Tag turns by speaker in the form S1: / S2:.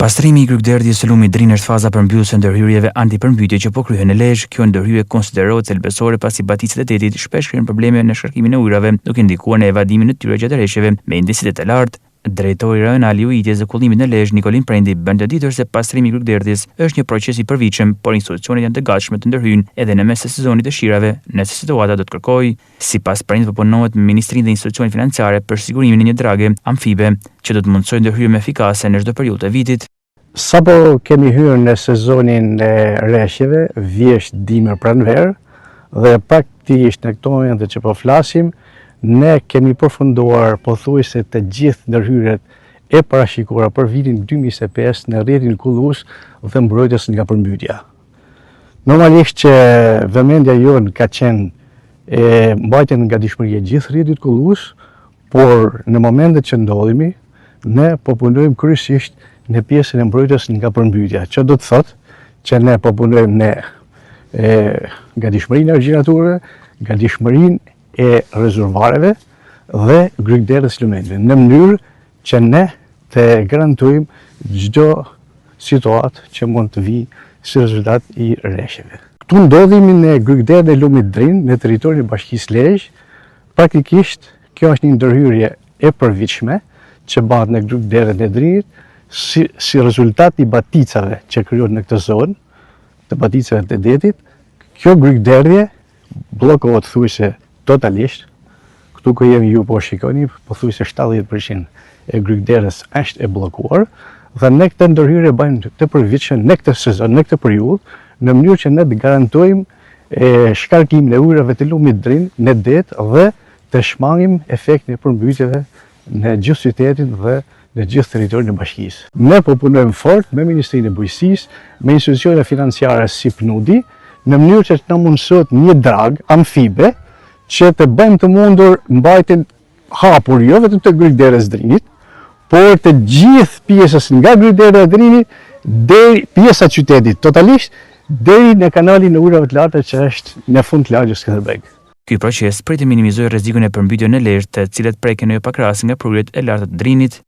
S1: Pastrimi i krybderdhjes së lumit Drin është faza përmbyllëse ndërhyrjeve antipërmbytje që po kryhen në Lezhë. Kjo ndërhyrje konsiderohet thelbësore pasi baticët e detit shpesh krijojnë probleme në shkarkimin e ujrave, duke ndikuar në evadimin e tyre gjatë rreshjeve me intensitet të lartë. Drejtori rajonal i ujitjes dhe kullimit në Lezhë, Nikolin Prendi, bën të ditur se pastrimi i krybderdhjes është një proces i përvitshëm, por institucionet janë të gatshme të ndërhyjnë edhe në mes të sezonit të shirave, nëse situata do të kërkojë. Sipas Prendit, proponohet me Ministrinë dhe institucionet financiare për sigurimin e një drage amfibe që do të mundsojë ndërhyrje më efikase në çdo periudhë të vitit.
S2: Sapo kemi hyrë në sezonin e rreshjeve, vjesht dimër pranverë, dhe praktikisht në këto momente që po flasim, ne kemi përfunduar pothuajse të gjithë ndërhyrjet e parashikuara për vitin 2025 në rrjetin Kullus dhe mbrojtjes nga përmbytja. Normalisht që vëmendja jonë ka qenë mbajtjen nga dishmëria gjithë rrjetit Kullus, por në momentet që ndodhemi, ne po punojmë kryesisht në pjesën e mbrojtjes nga përmbytja, që do të thotë që ne po punojmë nga dishmërinë e gjinaturave, nga dishmërinë e rezervareve dhe grykderës lumenve, në mënyrë që ne të garantojmë çdo situatë që mund të vijë si rezultat i rreshjeve. Këtu ndodhemi në grykderën e lumit Drin në territorin e bashkisë Lezhë. Praktikisht kjo është një ndërhyrje e përvitshme që bëhet në grykderën e Drinit si rezultat i baticave që krijohen në këtë zonë, të baticave të detit. Kjo grykderje bllokohet thuajse totalisht. Këtu ku jemi ju po shikoni, pothuajse 70% e grykderës është e bllokuar dhe ne këtë ndërhyrje bëjmë të përvitshme në këtë sezon, në këtë periudhë, në mënyrë që ne të garantojmë shkarkimin e ujrave të lumit Drin në det dhe të shmangim efektin e përmbytjeve në gjithë qytetin dhe në gjithë territorin e bashkisë. Ne po punojmë fort me Ministrinë e Bujqësisë, me institucione financiare si PNUDI, në mënyrë që të na mundësohet një drag amfibe që të bëjmë të mundur mbajtjen hapur jo vetëm të grykderës Drinit, por të gjithë pjesës nga grykdera e Drinit deri pjesa e qytetit totalisht deri në kanalin e ujrave të larta që është në fund të lagjes Skënderbeg.
S1: Ky proces prit të minimizojë rrezikun e përmbytjeve në Lezhë, të cilat preken në jo pak raste nga prurjet e larta të Drinit.